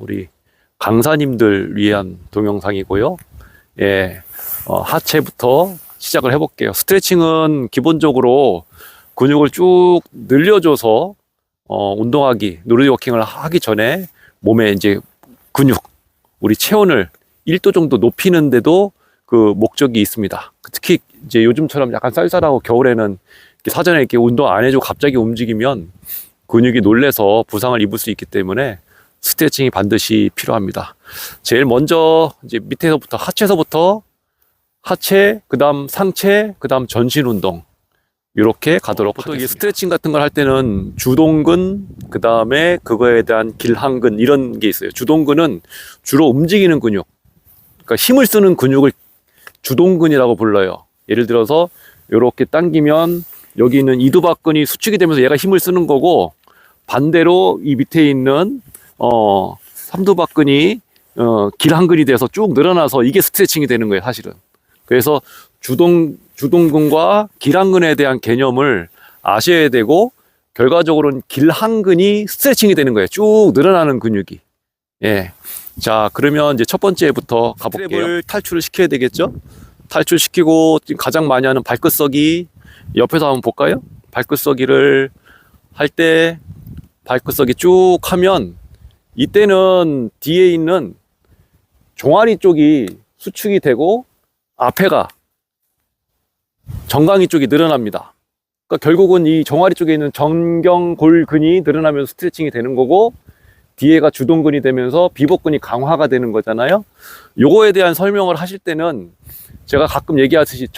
우리 강사님들 위한 동영상이고요. 예, 하체부터 시작을 해볼게요. 스트레칭은 기본적으로 근육을 쭉 늘려줘서 운동하기, 누리워킹을 하기 전에 몸에 이제 근육, 우리 체온을 1도 정도 높이는데도 그 목적이 있습니다. 특히 이제 요즘처럼 약간 쌀쌀하고 겨울에는 사전에 이렇게 운동 안 해주고 갑자기 움직이면 근육이 놀래서 부상을 입을 수 있기 때문에 스트레칭이 반드시 필요합니다. 제일 먼저 이제 밑에서부터 하체에서부터 하체, 그다음 상체, 그다음 전신 운동 이렇게 가도록 하겠습니다. 스트레칭 같은 걸 할 때는 주동근, 그다음에 그거에 대한 길한근 이런 게 있어요. 주동근은 주로 움직이는 근육, 그러니까 힘을 쓰는 근육을 주동근이라고 불러요. 예를 들어서 이렇게 당기면 여기 있는 이두박근이 수축이 되면서 얘가 힘을 쓰는 거고, 반대로 이 밑에 있는 삼두박근이 길한근이 돼서 쭉 늘어나서 이게 스트레칭이 되는 거예요, 사실은. 그래서 주동근과 길한근에 대한 개념을 아셔야 되고, 결과적으로는 길한근이 스트레칭이 되는 거예요. 쭉 늘어나는 근육이. 예. 자, 그러면 이제 첫 번째부터 가볼게요. 스트랩을 탈출을 시켜야 되겠죠? 탈출시키고 가장 많이 하는 발끝서기, 옆에서 한번 볼까요? 발끝서기를 할 때 발끝서기 쭉 하면 이때는 뒤에 있는 종아리 쪽이 수축이 되고 앞에가 정강이 쪽이 늘어납니다. 그러니까 결국은 이 종아리 쪽에 있는 정경골근이 늘어나면서 스트레칭이 되는 거고, 뒤에가 주동근이 되면서 비복근이 강화가 되는 거잖아요. 요거에 대한 설명을 하실 때는 제가 가끔 얘기하듯이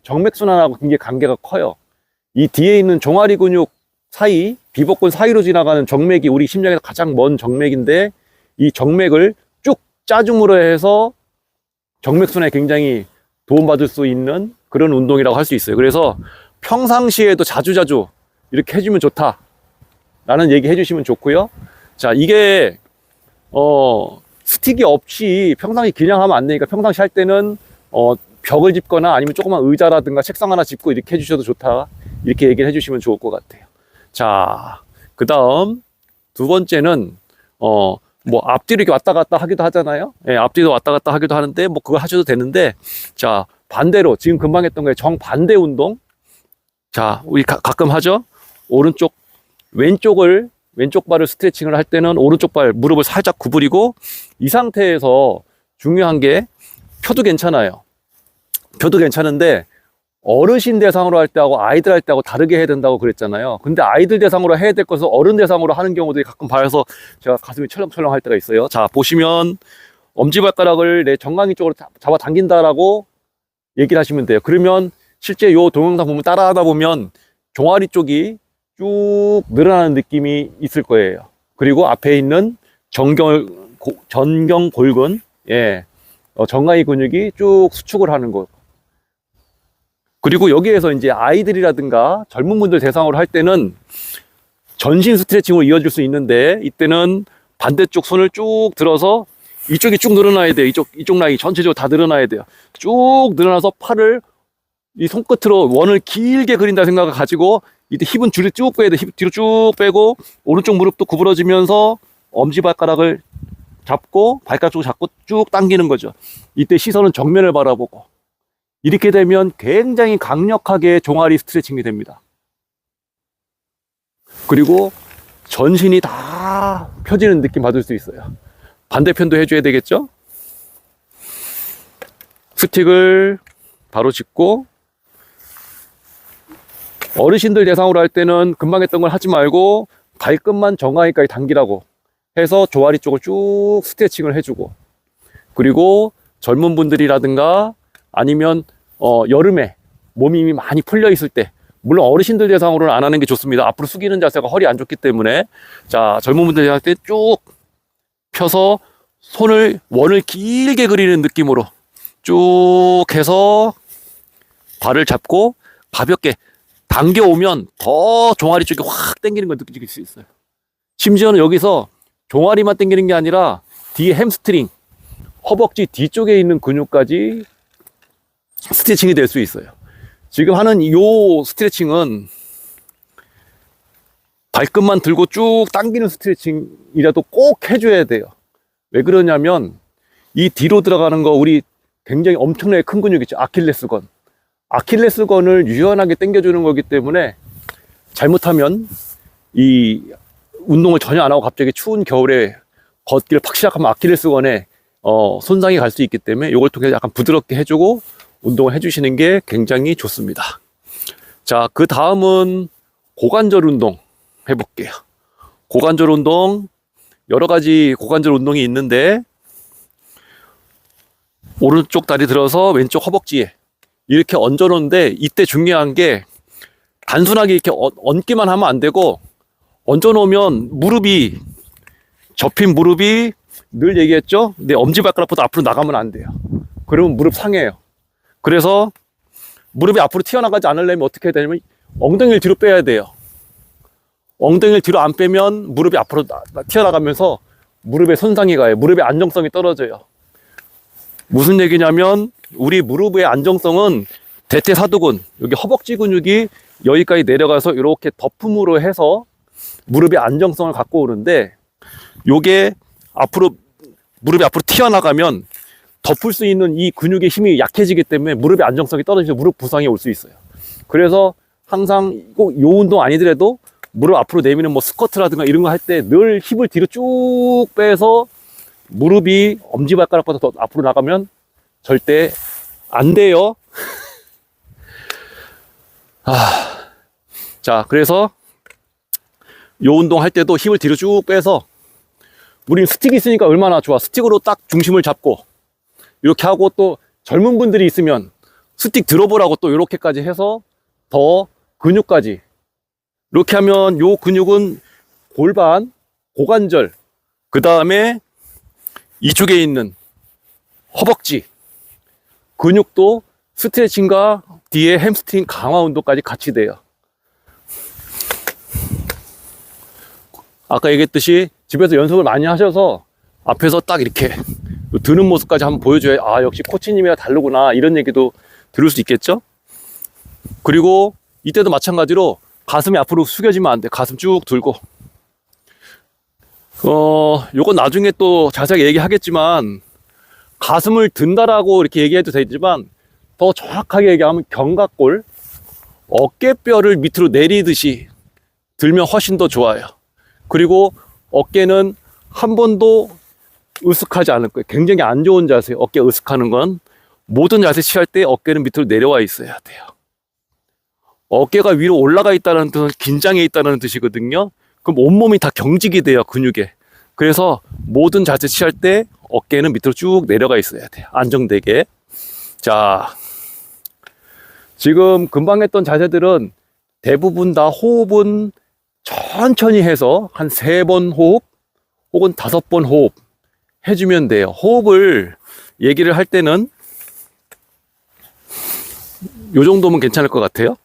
정맥순환하고 굉장히 관계가 커요. 이 뒤에 있는 종아리 근육 사이, 비복근 사이로 지나가는 정맥이 우리 심장에서 가장 먼 정맥인데, 이 정맥을 쭉 짜줌으로 해서 정맥순환에 굉장히 도움받을 수 있는 그런 운동이라고 할 수 있어요. 그래서 평상시에도 자주자주 이렇게 해주면 좋다 라는 얘기 해주시면 좋고요. 자, 이게 스틱이 없이 평상시 그냥 하면 안 되니까 평상시 할 때는 벽을 짚거나 아니면 조그만 의자라든가 책상 하나 짚고 이렇게 해주셔도 좋다, 이렇게 얘기를 해주시면 좋을 것 같아요. 자, 그 다음 두 번째는 뭐 앞뒤로 이렇게 왔다 갔다 하기도 하잖아요. 예, 앞뒤로 왔다 갔다 하기도 하는데 뭐 그거 하셔도 되는데, 자, 반대로 지금 금방 했던 거에 정반대 운동. 자, 우리 가끔 하죠. 오른쪽 왼쪽 발을 스트레칭을 할 때는 오른쪽 발 무릎을 살짝 구부리고, 이 상태에서 중요한 게 펴도 괜찮아요. 펴도 괜찮은데 어르신 대상으로 할 때하고 아이들 할 때하고 다르게 해야 된다고 그랬잖아요. 근데 아이들 대상으로 해야 될 것을 어른 대상으로 하는 경우들이 가끔 봐서 제가 가슴이 철렁철렁 할 때가 있어요. 자, 보시면 엄지발가락을 내 정강이 쪽으로 잡아 당긴다라고 얘기를 하시면 돼요. 그러면 실제 요 동영상 보면 따라하다 보면 종아리 쪽이 쭉 늘어나는 느낌이 있을 거예요. 그리고 앞에 있는 전경골근, 예, 정강이 근육이 쭉 수축을 하는 거. 그리고 여기에서 이제 아이들이라든가 젊은 분들 대상으로 할 때는 전신 스트레칭으로 이어질 수 있는데, 이때는 반대쪽 손을 쭉 들어서 이쪽이 쭉 늘어나야 돼요. 이쪽 라인 전체적으로 다 늘어나야 돼요. 쭉 늘어나서 팔을 이 손끝으로 원을 길게 그린다 생각을 가지고, 이때 힙은 뒤로 쭉 빼야 돼. 힙 뒤로 쭉 빼고 오른쪽 무릎도 구부러지면서 엄지발가락을 잡고 발가락 쪽 잡고 쭉 당기는 거죠. 이때 시선은 정면을 바라보고, 이렇게 되면 굉장히 강력하게 종아리 스트레칭이 됩니다. 그리고 전신이 다 펴지는 느낌 받을 수 있어요. 반대편도 해줘야 되겠죠? 스틱을 바로 짚고, 어르신들 대상으로 할 때는 금방 했던 걸 하지 말고 발끝만 정강이까지 당기라고 해서 종아리 쪽을 쭉 스트레칭을 해주고, 그리고 젊은 분들이라든가 아니면 여름에 몸이 많이 풀려 있을 때, 물론 어르신들 대상으로는 안 하는 게 좋습니다. 앞으로 숙이는 자세가 허리 안 좋기 때문에. 자, 젊은 분들 할 때 쭉 펴서 손을 원을 길게 그리는 느낌으로 쭉 해서 발을 잡고 가볍게 당겨오면 더 종아리 쪽이 확 당기는 걸 느낄 수 있어요. 심지어는 여기서 종아리만 당기는 게 아니라 뒤에 햄스트링, 허벅지 뒤쪽에 있는 근육까지 스트레칭이 될 수 있어요. 지금 하는 이 스트레칭은 발끝만 들고 쭉 당기는 스트레칭이라도 꼭 해줘야 돼요. 왜 그러냐면 이 뒤로 들어가는 거 우리 굉장히 엄청나게 큰 근육 있죠. 아킬레스건. 아킬레스건을 유연하게 당겨주는 거기 때문에 잘못하면 이 운동을 전혀 안 하고 갑자기 추운 겨울에 걷기를 팍 시작하면 아킬레스건에 손상이 갈 수 있기 때문에 이걸 통해 약간 부드럽게 해주고 운동을 해주시는 게 굉장히 좋습니다. 자, 그 다음은 고관절 운동 해볼게요. 고관절 운동, 여러 가지 고관절 운동이 있는데 오른쪽 다리 들어서 왼쪽 허벅지에 이렇게 얹어 놓는데, 이때 중요한 게 단순하게 이렇게 얹기만 하면 안 되고, 얹어 놓으면 무릎이, 접힌 무릎이, 늘 얘기했죠? 내 엄지발가락보다 앞으로 나가면 안 돼요. 그러면 무릎 상해요. 그래서 무릎이 앞으로 튀어나가지 않으려면 어떻게 해야 되냐면 엉덩이를 뒤로 빼야 돼요. 엉덩이를 뒤로 안 빼면 무릎이 앞으로 튀어나가면서 무릎에 손상이 가요. 무릎의 안정성이 떨어져요. 무슨 얘기냐면 우리 무릎의 안정성은 대퇴사두근, 여기 허벅지 근육이 여기까지 내려가서 이렇게 덮음으로 해서 무릎의 안정성을 갖고 오는데, 요게 앞으로 무릎이 앞으로 튀어나가면 덮을 수 있는 이 근육의 힘이 약해지기 때문에 무릎의 안정성이 떨어져서 무릎 부상이 올 수 있어요. 그래서 항상 꼭 요 운동 아니더라도 무릎 앞으로 내미는 뭐 스쿼트라든가 이런 거 할 때 늘 힙을 뒤로 쭉 빼서 무릎이 엄지발가락보다 더 앞으로 나가면 절대 안 돼요. 자, 그래서 요 운동 할 때도 힙을 뒤로 쭉 빼서, 우린 스틱이 있으니까 얼마나 좋아. 스틱으로 딱 중심을 잡고 이렇게 하고, 또 젊은 분들이 있으면 스틱 들어보라고 또 이렇게까지 해서 더 근육까지 이렇게 하면, 요 근육은 골반, 고관절, 그 다음에 이쪽에 있는 허벅지 근육도 스트레칭과 뒤에 햄스트링 강화 운동까지 같이 돼요. 아까 얘기했듯이 집에서 연습을 많이 하셔서 앞에서 딱 이렇게 드는 모습까지 한번 보여줘야, 아, 역시 코치님이랑 다르구나, 이런 얘기도 들을 수 있겠죠. 그리고 이때도 마찬가지로 가슴이 앞으로 숙여지면 안 돼. 가슴 쭉 들고. 요건 나중에 또 자세하게 얘기하겠지만, 가슴을 든다라고 이렇게 얘기해도 되지만, 더 정확하게 얘기하면 견갑골, 어깨뼈를 밑으로 내리듯이 들면 훨씬 더 좋아요. 그리고 어깨는 한 번도 으쓱하지 않을 거예요. 굉장히 안 좋은 자세, 어깨 으쓱하는 건. 모든 자세 취할 때 어깨는 밑으로 내려와 있어야 돼요. 어깨가 위로 올라가 있다는 뜻은 긴장해 있다는 뜻이거든요. 그럼 온몸이 다 경직이 돼요, 근육에. 그래서 모든 자세 취할 때 어깨는 밑으로 쭉 내려가 있어야 돼요, 안정되게. 자, 지금 금방 했던 자세들은 대부분 다 호흡은 천천히 해서 한 3번 호흡 혹은 5번 호흡 해주면 돼요. 호흡을 얘기를 할 때는 요 정도면 괜찮을 것 같아요.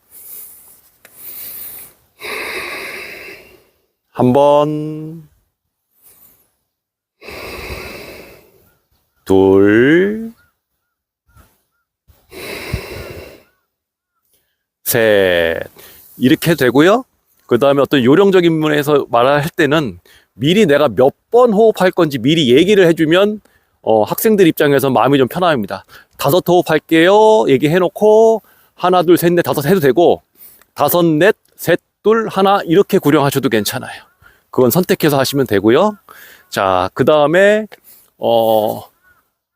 한 번, 둘, 셋, 이렇게 해도 되고요. 그 다음에 어떤 요령적인 부분에서 말할 때는 미리 내가 몇 번 호흡할 건지 미리 얘기를 해주면 학생들 입장에서 마음이 좀 편합니다. 5 호흡 할게요 얘기해 놓고, 하나 둘 셋 넷 다섯 해도 되고, 5 넷 셋 둘 하나 이렇게 구령하셔도 괜찮아요. 그건 선택해서 하시면 되고요. 자, 그 다음에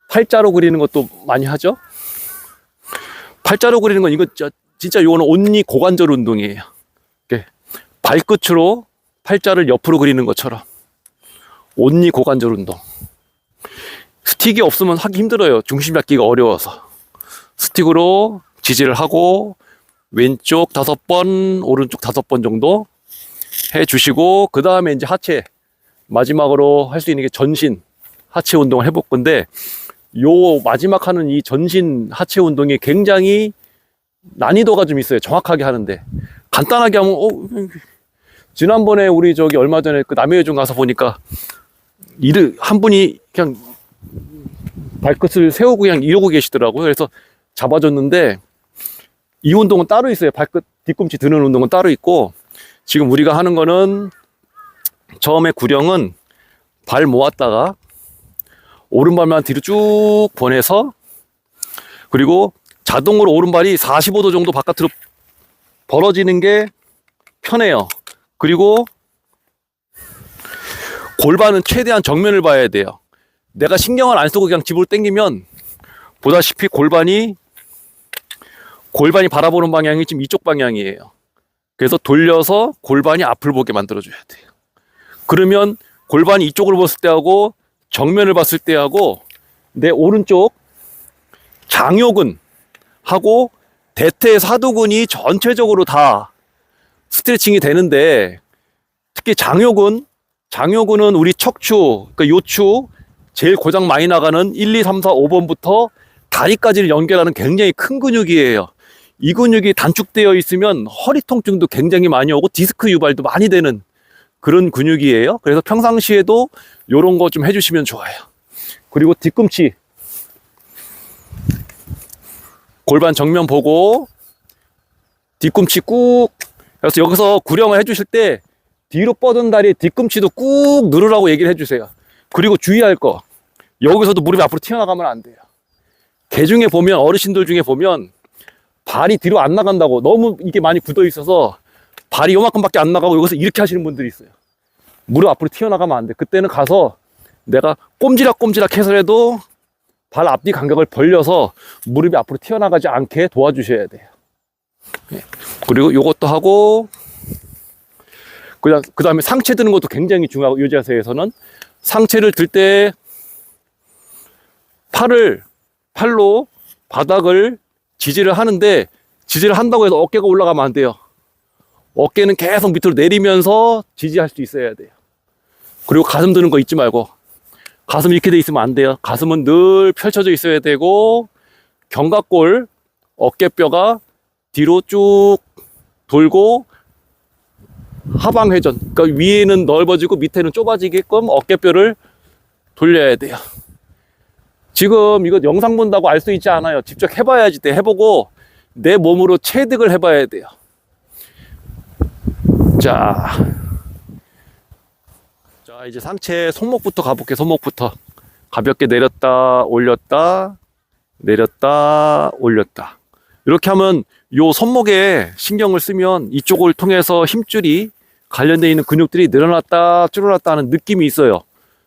팔자로 그리는 것도 많이 하죠. 팔자로 그리는 건 이거 진짜 요거는 온리 고관절 운동이에요. 이렇게 발끝으로 팔자를 옆으로 그리는 것처럼 온리 고관절 운동. 스틱이 없으면 하기 힘들어요. 중심 잡기가 어려워서. 스틱으로 지지를 하고 왼쪽 5번, 오른쪽 5번 정도 해주시고, 그 다음에 이제 하체, 마지막으로 할 수 있는 게 전신 하체 운동을 해볼 건데, 요 마지막 하는 이 전신 하체 운동이 굉장히 난이도가 좀 있어요. 정확하게 하는데. 간단하게 하면 지난번에 우리 저기 얼마 전에 그 남해여중 가서 보니까 한 분이 그냥 발끝을 세우고 그냥 이러고 계시더라고요. 그래서 잡아줬는데, 이 운동은 따로 있어요. 발끝 뒤꿈치 드는 운동은 따로 있고, 지금 우리가 하는 거는 처음에 구령은 발 모았다가 오른발만 뒤로 쭉 보내서, 그리고 자동으로 오른발이 45도 정도 바깥으로 벌어지는 게 편해요. 그리고 골반은 최대한 정면을 봐야 돼요. 내가 신경을 안 쓰고 그냥 집으로 당기면 보다시피 골반이 바라보는 방향이 지금 이쪽 방향이에요. 그래서 돌려서 골반이 앞을 보게 만들어줘야 돼요. 그러면 골반이 이쪽을 봤을 때하고 정면을 봤을 때하고 내 오른쪽 장요근하고 대퇴 사두근이 전체적으로 다 스트레칭이 되는데, 특히 장요근은 우리 척추, 그러니까 요추 제일 고장 많이 나가는 1, 2, 3, 4, 5번부터 다리까지를 연결하는 굉장히 큰 근육이에요. 이 근육이 단축되어 있으면 허리 통증도 굉장히 많이 오고 디스크 유발도 많이 되는 그런 근육이에요. 그래서 평상시에도 이런 거 좀 해주시면 좋아요. 그리고 뒤꿈치, 골반 정면 보고 뒤꿈치 꾹, 그래서 여기서 구령을 해주실 때 뒤로 뻗은 다리 뒤꿈치도 꾹 누르라고 얘기를 해주세요. 그리고 주의할 거, 여기서도 무릎이 앞으로 튀어나가면 안 돼요. 개 중에 보면, 어르신들 중에 보면 발이 뒤로 안 나간다고, 너무 이게 많이 굳어 있어서 발이 요만큼밖에 안 나가고 여기서 이렇게 하시는 분들이 있어요. 무릎 앞으로 튀어나가면 안 돼. 그때는 가서 내가 꼼지락꼼지락 해서라도 발 앞뒤 간격을 벌려서 무릎이 앞으로 튀어나가지 않게 도와주셔야 돼요. 그리고 요것도 하고, 그 다음에 상체 드는 것도 굉장히 중요하고, 이 자세에서는 상체를 들 때 팔로 바닥을 지지를 하는데, 지지를 한다고 해서 어깨가 올라가면 안 돼요. 어깨는 계속 밑으로 내리면서 지지할 수 있어야 돼요. 그리고 가슴 드는 거 잊지 말고, 가슴 이렇게 돼 있으면 안 돼요. 가슴은 늘 펼쳐져 있어야 되고, 견갑골, 어깨뼈가 뒤로 쭉 돌고 하방회전, 그러니까 위에는 넓어지고 밑에는 좁아지게끔 어깨뼈를 돌려야 돼요. 지금 이거 영상 본다고 알 수 있지 않아요. 직접 해봐야지 돼. 해보고 내 몸으로 체득을 해봐야 돼요. 자, 이제 상체 손목부터 가볼게요. 손목부터 가볍게 내렸다 올렸다 내렸다 올렸다. 이렇게 하면 요 손목에 신경을 쓰면 이쪽을 통해서 힘줄이 관련되어 있는 근육들이 늘어났다 줄어났다 하는 느낌이 있어요.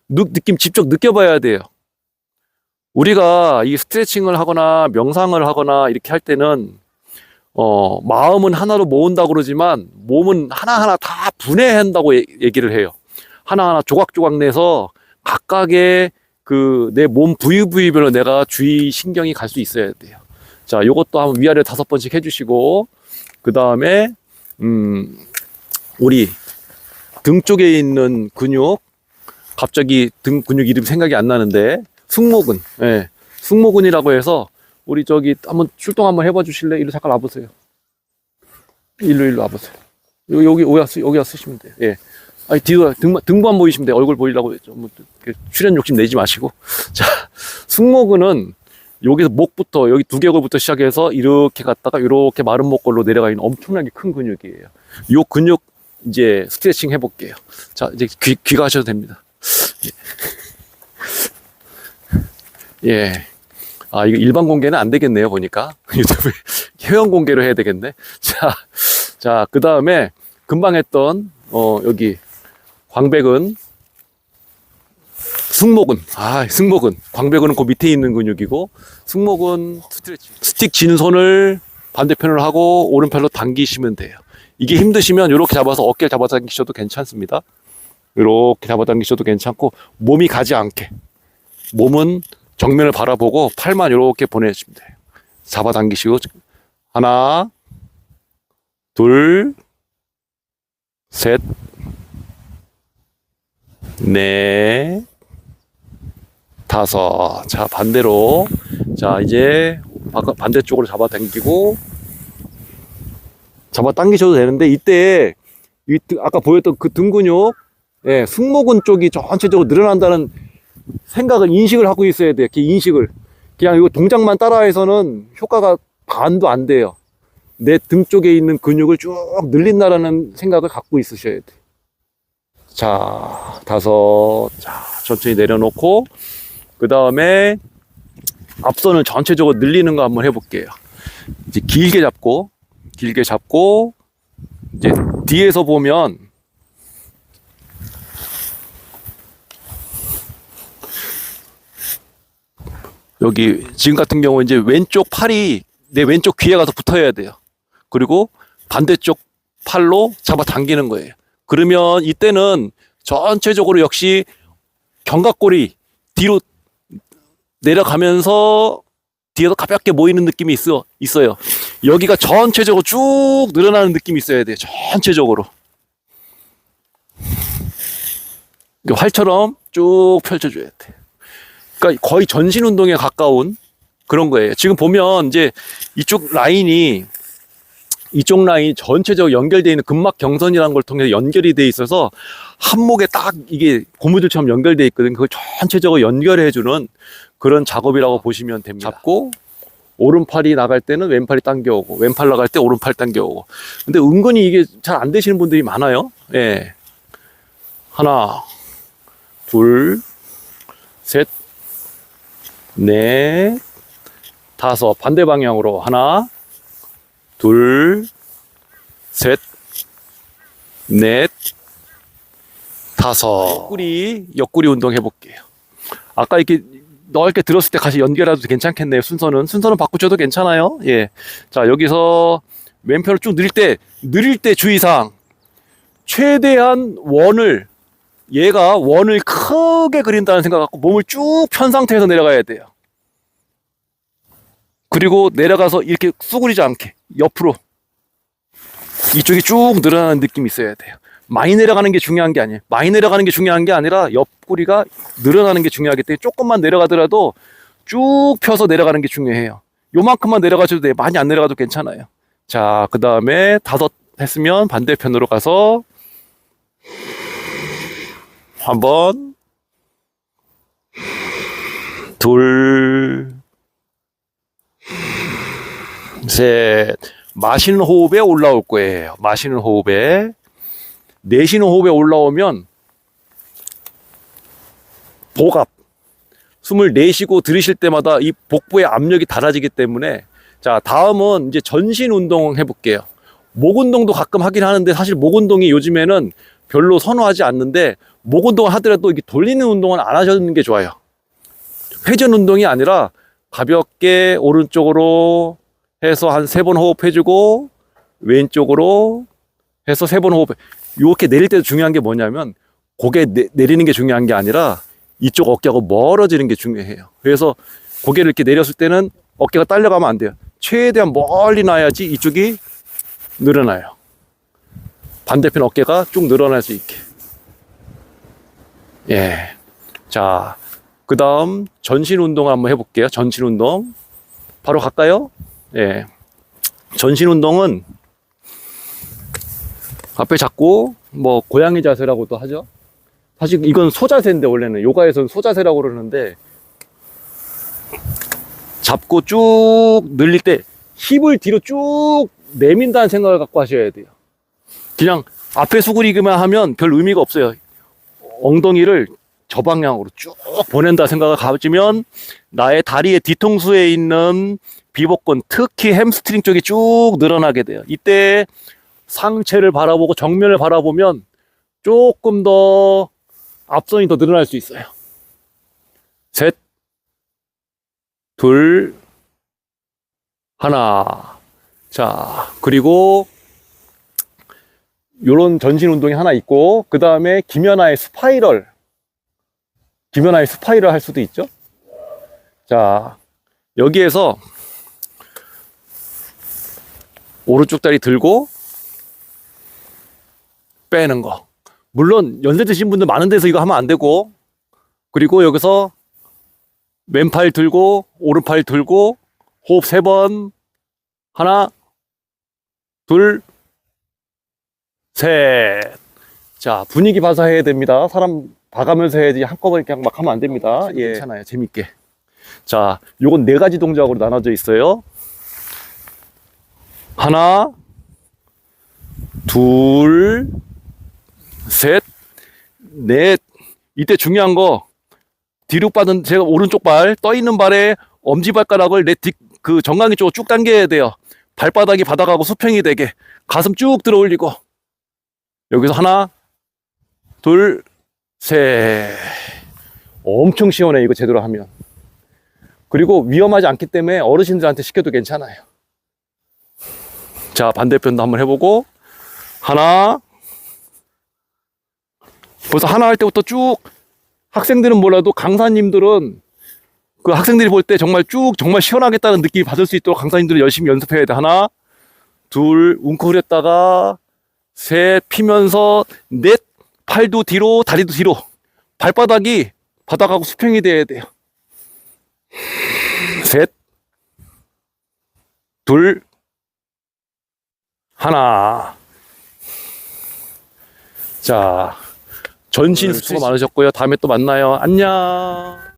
느낌 직접 느껴봐야 돼요. 우리가 이 스트레칭을 하거나 명상을 하거나 이렇게 할 때는 마음은 하나로 모은다고 그러지만 몸은 하나하나 다 분해한다고 얘기를 해요. 하나하나 조각조각 내서 각각의 그 내 몸 부위별로 내가 주의 신경이 갈 수 있어야 돼요. 자, 요것도 한번 위아래 5번씩 해주시고, 그 다음에 우리 등 쪽에 있는 근육, 갑자기 등 근육 이름 생각이 안 나는데, 승모근, 예, 승모근이라고 해서 우리 저기 한번 출동 한번 해봐 주실래? 이리로 잠깐 와보세요. 일로 와보세요. 여기 쓰시면 돼요. 예. 아니, 뒤로 등만 보이시면 돼요. 얼굴 보이려고 했죠. 뭐 출연 욕심 내지 마시고. 자, 승모근은 여기서 목부터, 여기 두개골부터 시작해서 이렇게 갔다가 이렇게 마른 목골로 내려가 있는 엄청나게 큰 근육이에요. 요 근육 이제 스트레칭 해볼게요. 자, 이제 귀가 하셔도 됩니다. 예. 아, 이거 일반 공개는 안 되겠네요, 보니까. 유튜브에 회원 공개로 해야 되겠네. 자, 그 다음에 금방 했던, 여기, 광배근, 승모근. 승모근. 광배근은 그 밑에 있는 근육이고, 승모근 스트레칭. 스틱 진 손을 반대편으로 하고, 오른팔로 당기시면 돼요. 이게 힘드시면 이렇게 잡아서 어깨를 잡아 당기셔도 괜찮습니다. 이렇게 잡아 당기셔도 괜찮고, 몸이 가지 않게. 몸은 정면을 바라보고 팔만 이렇게 보내주시면 돼요. 잡아당기시고 하나, 둘, 셋, 넷, 다섯. 자, 반대로. 자, 이제 반대쪽으로 잡아당기고 잡아당기셔도 되는데, 이때 아까 보였던 그 등 근육, 예, 승모근 쪽이 전체적으로 늘어난다는 생각을, 인식을 하고 있어야 돼요. 인식을. 그냥 이거 동작만 따라해서는 효과가 반도 안 돼요. 내 등 쪽에 있는 근육을 쭉 늘린다라는 생각을 갖고 있으셔야 돼요. 자, 5. 자, 천천히 내려놓고, 그 다음에 앞선을 전체적으로 늘리는 거 한번 해볼게요. 이제 길게 잡고 이제 뒤에서 보면 여기 지금 같은 경우 이제 왼쪽 팔이 내 왼쪽 귀에 가서 붙어야 돼요. 그리고 반대쪽 팔로 잡아 당기는 거예요. 그러면 이때는 전체적으로 역시 견갑골이 뒤로 내려가면서 뒤에서 가볍게 모이는 느낌이 있어요. 여기가 전체적으로 쭉 늘어나는 느낌이 있어야 돼요. 전체적으로. 활처럼 쭉 펼쳐줘야 돼. 그러니까 거의 전신 운동에 가까운 그런 거예요. 지금 보면 이제 이쪽 라인 전체적으로 연결되어 있는 근막 경선이라는 걸 통해서 연결이 돼 있어서 한목에 딱 이게 고무줄처럼 연결되어 있거든요. 그걸 전체적으로 연결해주는 그런 작업이라고 보시면 됩니다. 잡고 오른팔이 나갈 때는 왼팔이 당겨오고, 왼팔 나갈 때 오른팔 당겨오고. 근데 은근히 이게 잘 안 되시는 분들이 많아요. 예. 하나, 둘, 셋, 넷, 다섯. 반대 방향으로 하나, 둘, 셋, 넷, 다섯. 옆구리 운동 해볼게요. 아까 이렇게 넓게 들었을 때 같이 연결해도 괜찮겠네요. 순서는 바꾸셔도 괜찮아요. 예. 자, 여기서 왼편을 쭉 늘릴 때 주의사항. 최대한 얘가 원을 크게 그린다는 생각 갖고 몸을 쭉 편 상태에서 내려가야 돼요. 그리고 내려가서 이렇게 쑤그리지 않게 옆으로 이쪽이 쭉 늘어나는 느낌이 있어야 돼요. 많이 내려가는 게 중요한 게 아니에요. 많이 내려가는 게 중요한 게 아니라 옆구리가 늘어나는 게 중요하기 때문에 조금만 내려가더라도 쭉 펴서 내려가는 게 중요해요. 요만큼만 내려가셔도 돼요. 많이 안 내려가도 괜찮아요. 자, 그 다음에 다섯 했으면 반대편으로 가서 한 번, 둘, 셋. 마시는 호흡에 올라올 거예요. 마시는 호흡에. 내쉬는 호흡에 올라오면 복압. 숨을 내쉬고 들이쉴 때마다 이 복부의 압력이 달라지기 때문에. 자, 다음은 이제 전신 운동 해볼게요. 목 운동도 가끔 하긴 하는데 사실 목 운동이 요즘에는 별로 선호하지 않는데 목 운동을 하더라도 이게 돌리는 운동은 안 하시는 게 좋아요. 회전 운동이 아니라 가볍게 오른쪽으로 해서 한 3번 호흡해주고 왼쪽으로 해서 3번 호흡. 이렇게 내릴 때도 중요한 게 뭐냐면 고개 내리는 게 중요한 게 아니라 이쪽 어깨하고 멀어지는 게 중요해요. 그래서 고개를 이렇게 내렸을 때는 어깨가 딸려가면 안 돼요. 최대한 멀리 놔야지 이쪽이 늘어나요. 반대편 어깨가 쭉 늘어날 수 있게. 예. 자, 그 다음 전신 운동 한번 해볼게요. 전신 운동. 바로 갈까요? 예. 전신 운동은 앞에 잡고 뭐 고양이 자세라고도 하죠. 사실 이건 소자세인데 원래는 요가에서는 소자세라고 그러는데 잡고 쭉 늘릴 때 힙을 뒤로 쭉 내민다는 생각을 갖고 하셔야 돼요. 그냥 앞에 수그리기만 하면 별 의미가 없어요. 엉덩이를 저 방향으로 쭉 보낸다 생각을 가지면 나의 다리의 뒤통수에 있는 비복근, 특히 햄스트링 쪽이 쭉 늘어나게 돼요. 이때 상체를 바라보고 정면을 바라보면 조금 더 앞선이 더 늘어날 수 있어요. 셋, 둘, 하나. 자, 그리고 요런 전신 운동이 하나 있고, 그 다음에 김연아의 스파이럴 할 수도 있죠. 자, 여기에서 오른쪽 다리 들고 빼는 거. 물론 연세 드신 분들 많은 데서 이거 하면 안 되고, 그리고 여기서 왼팔 들고 오른팔 들고 호흡 3번. 하나, 둘, 셋. 자, 분위기 봐서 해야 됩니다. 사람 봐가면서 해야지 한꺼번에 그냥 막 하면 안 됩니다. 예. 괜찮아요. 재밌게. 자, 요건 4가지 동작으로 나눠져 있어요. 하나, 둘, 셋, 넷. 이때 중요한 거 뒤로 빠진 제가 오른쪽 발 떠 있는 발에 엄지발가락을 그 정강이 쪽으로 쭉 당겨야 돼요. 발바닥이 바닥하고 수평이 되게 가슴 쭉 들어 올리고 여기서 하나 둘 셋. 엄청 시원해 이거 제대로 하면. 그리고 위험하지 않기 때문에 어르신들한테 시켜도 괜찮아요. 자, 반대편도 한번 해보고 하나. 벌써 하나 할 때부터 쭉 학생들은 몰라도 강사님들은 그 학생들이 볼 때 정말 쭉 정말 시원하겠다는 느낌이 받을 수 있도록 강사님들은 열심히 연습해야 돼. 하나 둘 웅크렸다가 셋 피면서 넷 팔도 뒤로 다리도 뒤로 발바닥이 바닥하고 수평이 돼야 돼요. 셋 둘 하나. 자, 전신 수고 많으셨고요. 다음에 또 만나요. 안녕.